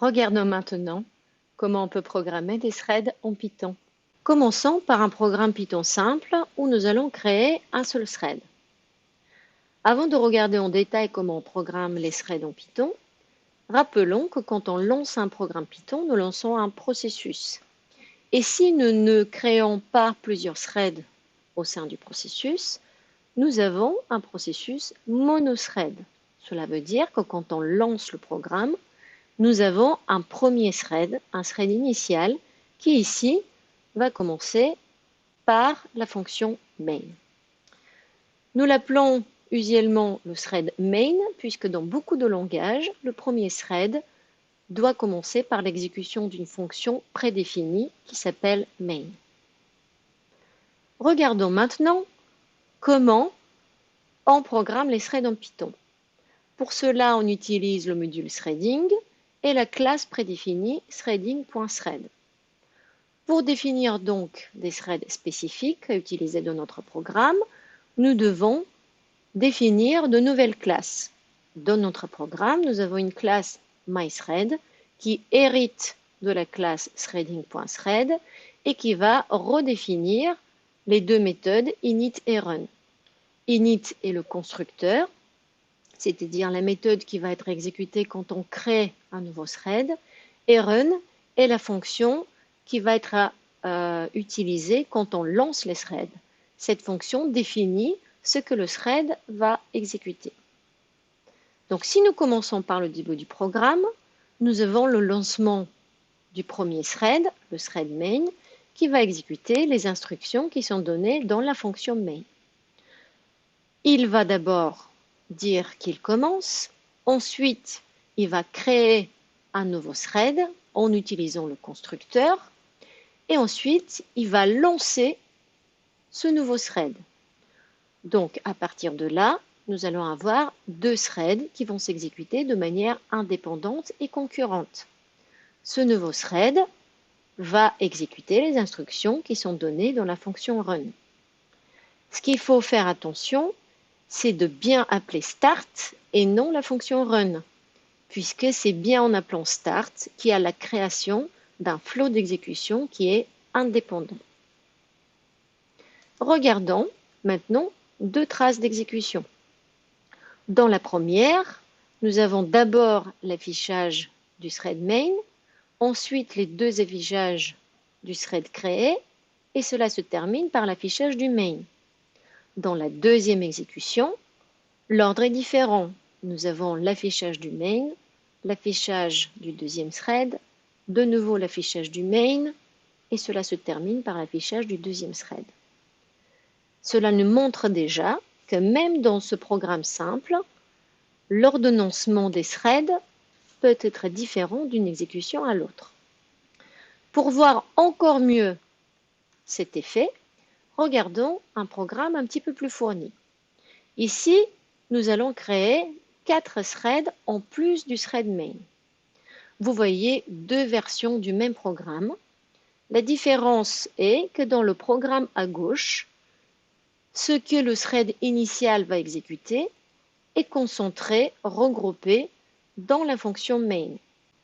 Regardons maintenant comment on peut programmer des threads en Python. Commençons par un programme Python simple où nous allons créer un seul thread. Avant de regarder en détail comment on programme les threads en Python, rappelons que quand on lance un programme Python, nous lançons un processus. Et si nous ne créons pas plusieurs threads au sein du processus, nous avons un processus monothread. Cela veut dire que quand on lance le programme, nous avons un premier thread, un thread initial, qui ici va commencer par la fonction main. Nous l'appelons usuellement le thread main, puisque dans beaucoup de langages, le premier thread doit commencer par l'exécution d'une fonction prédéfinie qui s'appelle main. Regardons maintenant comment on programme les threads en Python. Pour cela, on utilise le module threading et la classe prédéfinie threading.thread. Pour définir donc des threads spécifiques à utiliser dans notre programme, nous devons définir de nouvelles classes. Dans notre programme, nous avons une classe myThread qui hérite de la classe threading.thread et qui va redéfinir les deux méthodes init et run. Init est le constructeur, c'est-à-dire la méthode qui va être exécutée quand on crée un nouveau thread, et run est la fonction qui va être utilisée quand on lance les threads. Cette fonction définit ce que le thread va exécuter. Donc si nous commençons par le début du programme, nous avons le lancement du premier thread, le thread main, qui va exécuter les instructions qui sont données dans la fonction main. Il va d'abord dire qu'il commence, ensuite il va créer un nouveau thread en utilisant le constructeur et ensuite il va lancer ce nouveau thread. Donc à partir de là, nous allons avoir deux threads qui vont s'exécuter de manière indépendante et concurrente. Ce nouveau thread va exécuter les instructions qui sont données dans la fonction run. Ce qu'il faut faire attention, c'est de bien appeler start et non la fonction run, puisque c'est bien en appelant start qu'il y a la création d'un flot d'exécution qui est indépendant. Regardons maintenant deux traces d'exécution. Dans la première, nous avons d'abord l'affichage du thread main, ensuite les deux affichages du thread créé, et cela se termine par l'affichage du main. Dans la deuxième exécution, l'ordre est différent. Nous avons l'affichage du main, l'affichage du deuxième thread, de nouveau l'affichage du main, et cela se termine par l'affichage du deuxième thread. Cela nous montre déjà que même dans ce programme simple, l'ordonnancement des threads peut être différent d'une exécution à l'autre. Pour voir encore mieux cet effet, regardons un programme un petit peu plus fourni. Ici, nous allons créer 4 threads en plus du thread main. Vous voyez deux versions du même programme. La différence est que dans le programme à gauche, ce que le thread initial va exécuter est concentré, regroupé dans la fonction main.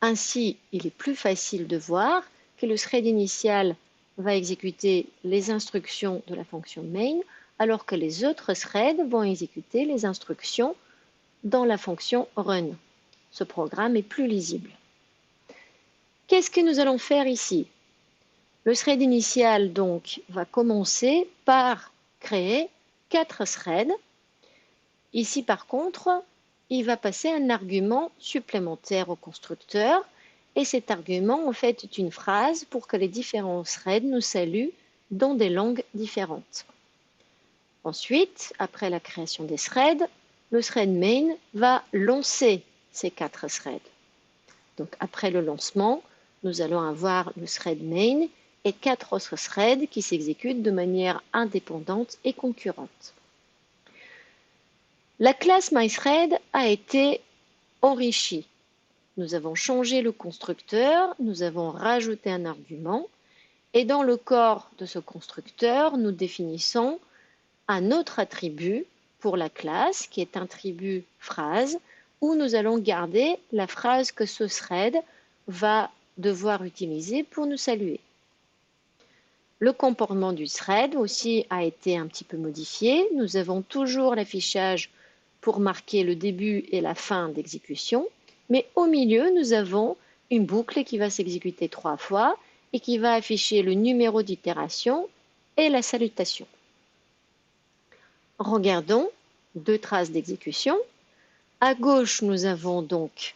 Ainsi, il est plus facile de voir que le thread initial va exécuter les instructions de la fonction main, alors que les autres threads vont exécuter les instructions dans la fonction run. Ce programme est plus lisible. Qu'est-ce que nous allons faire ici? Le thread initial donc va commencer par créer 4 threads. Ici par contre, il va passer un argument supplémentaire au constructeur et cet argument en fait est une phrase pour que les différents threads nous saluent dans des langues différentes. Ensuite, après la création des threads, le thread main va lancer ces 4 threads. Donc après le lancement, nous allons avoir le thread main et 4 autres threads qui s'exécutent de manière indépendante et concurrente. La classe myThread a été enrichie. Nous avons changé le constructeur, nous avons rajouté un argument et dans le corps de ce constructeur, nous définissons un autre attribut pour la classe qui est un attribut phrase où nous allons garder la phrase que ce thread va devoir utiliser pour nous saluer. Le comportement du thread aussi a été un petit peu modifié. Nous avons toujours l'affichage pour marquer le début et la fin d'exécution, mais au milieu, nous avons une boucle qui va s'exécuter 3 fois et qui va afficher le numéro d'itération et la salutation. Regardons 2 traces d'exécution. À gauche, nous avons donc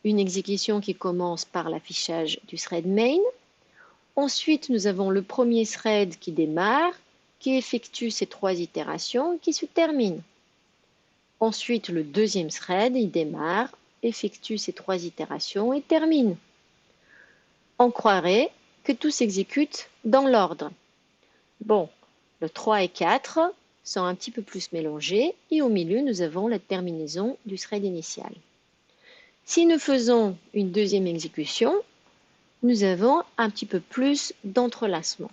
une exécution qui commence par l'affichage du thread main. Ensuite, nous avons le premier thread qui démarre, qui effectue ses 3 itérations, qui se termine. Ensuite, le deuxième thread, il démarre, effectue ses 3 itérations et termine. On croirait que tout s'exécute dans l'ordre. Bon, le 3 et 4 sont un petit peu plus mélangés et au milieu, nous avons la terminaison du thread initial. Si nous faisons une deuxième exécution, nous avons un petit peu plus d'entrelacement.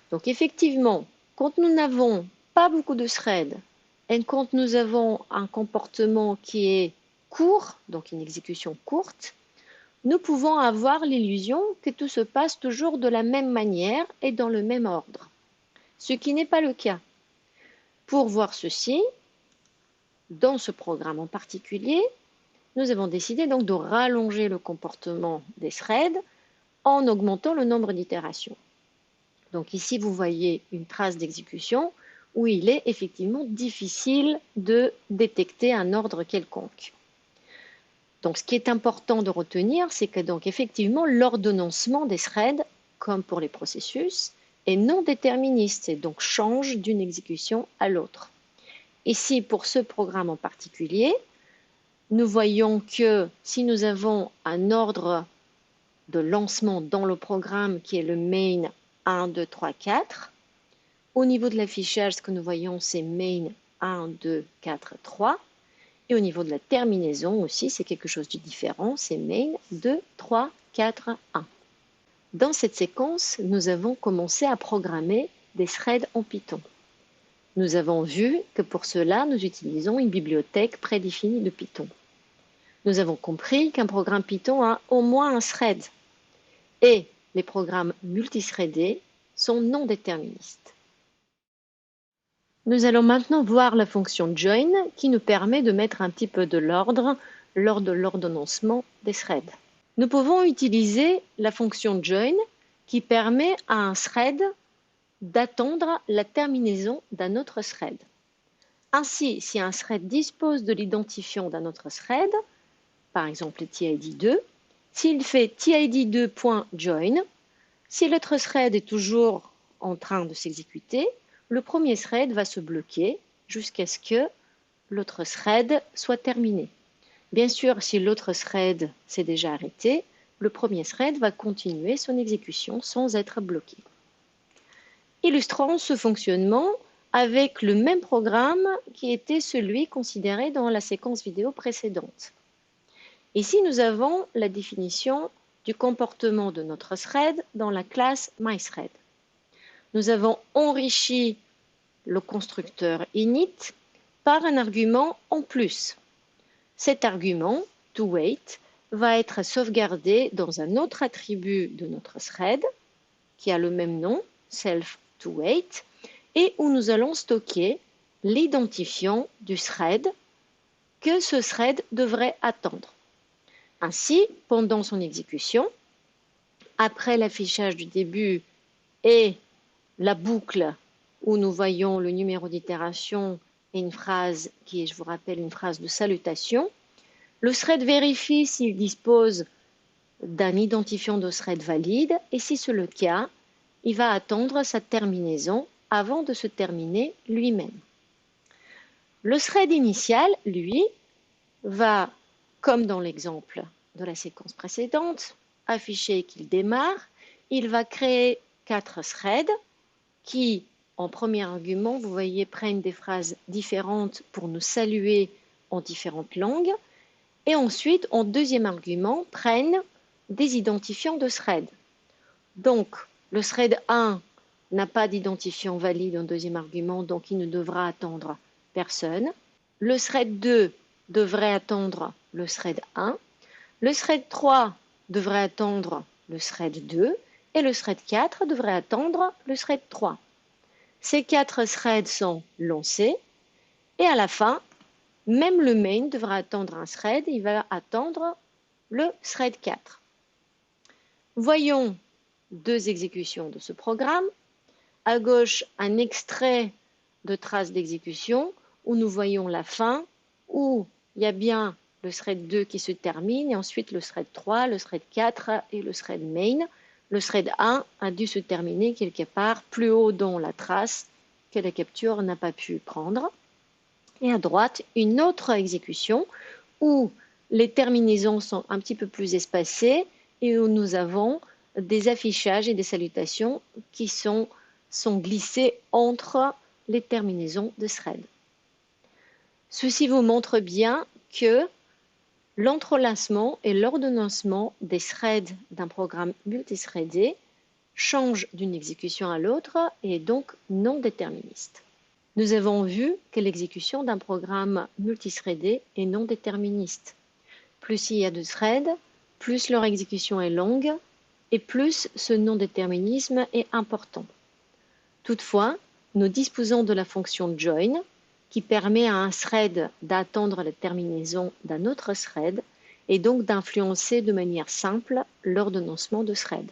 Donc effectivement, quand nous n'avons pas beaucoup de threads et quand nous avons un comportement qui est court, donc une exécution courte, nous pouvons avoir l'illusion que tout se passe toujours de la même manière et dans le même ordre, ce qui n'est pas le cas. Pour voir ceci, dans ce programme en particulier, nous avons décidé donc de rallonger le comportement des threads en augmentant le nombre d'itérations. Donc ici, vous voyez une trace d'exécution où il est effectivement difficile de détecter un ordre quelconque. Donc ce qui est important de retenir, c'est que donc effectivement l'ordonnancement des threads, comme pour les processus, est non déterministe et donc change d'une exécution à l'autre. Ici, pour ce programme en particulier, nous voyons que si nous avons un ordre de lancement dans le programme qui est le main 1, 2, 3, 4, au niveau de l'affichage, ce que nous voyons, c'est main 1, 2, 4, 3. Et au niveau de la terminaison aussi, c'est quelque chose de différent, c'est main 2, 3, 4, 1. Dans cette séquence, nous avons commencé à programmer des threads en Python. Nous avons vu que pour cela, nous utilisons une bibliothèque prédéfinie de Python. Nous avons compris qu'un programme Python a au moins un thread. Et les programmes multithreadés sont non déterministes. Nous allons maintenant voir la fonction join qui nous permet de mettre un petit peu de l'ordre lors de l'ordonnancement des threads. Nous pouvons utiliser la fonction join qui permet à un thread d'attendre la terminaison d'un autre thread. Ainsi, si un thread dispose de l'identifiant d'un autre thread, par exemple tid2, s'il fait tid2.join, si l'autre thread est toujours en train de s'exécuter, le premier thread va se bloquer jusqu'à ce que l'autre thread soit terminé. Bien sûr, si l'autre thread s'est déjà arrêté, le premier thread va continuer son exécution sans être bloqué. Illustrons ce fonctionnement avec le même programme qui était celui considéré dans la séquence vidéo précédente. Ici, nous avons la définition du comportement de notre thread dans la classe myThread. Nous avons enrichi le constructeur init par un argument en plus. Cet argument, toWait, va être sauvegardé dans un autre attribut de notre thread qui a le même nom, self_toWait, et où nous allons stocker l'identifiant du thread que ce thread devrait attendre. Ainsi, pendant son exécution, après l'affichage du début et la boucle où nous voyons le numéro d'itération et une phrase qui est, je vous rappelle, une phrase de salutation, le thread vérifie s'il dispose d'un identifiant de thread valide et si c'est le cas, il va attendre sa terminaison avant de se terminer lui-même. Le thread initial, lui, va, comme dans l'exemple de la séquence précédente, afficher qu'il démarre. Il va créer 4 threads qui, en premier argument, vous voyez, prennent des phrases différentes pour nous saluer en différentes langues. Et ensuite, en deuxième argument, prennent des identifiants de thread. Donc, le thread 1 n'a pas d'identifiant valide en deuxième argument, donc il ne devra attendre personne. Le thread 2 devrait attendre le thread 1. Le thread 3 devrait attendre le thread 2 et le thread 4 devrait attendre le thread 3. Ces 4 threads sont lancés et à la fin, même le main devra attendre un thread, il va attendre le thread 4. Voyons 2 exécutions de ce programme. À gauche, un extrait de trace d'exécution où nous voyons la fin, où il y a bien le thread 2 qui se termine et ensuite le thread 3, le thread 4 et le thread main. Le thread 1 a dû se terminer quelque part plus haut dans la trace que la capture n'a pas pu prendre. Et à droite, une autre exécution où les terminaisons sont un petit peu plus espacées et où nous avons des affichages et des salutations qui sont glissés entre les terminaisons de thread. Ceci vous montre bien que l'entrelacement et l'ordonnancement des threads d'un programme multithreadé change d'une exécution à l'autre et est donc non déterministe. Nous avons vu que l'exécution d'un programme multithreadé est non déterministe. Plus il y a de threads, plus leur exécution est longue et plus ce non-déterminisme est important. Toutefois, nous disposons de la fonction join qui permet à un thread d'attendre la terminaison d'un autre thread et donc d'influencer de manière simple l'ordonnancement de thread.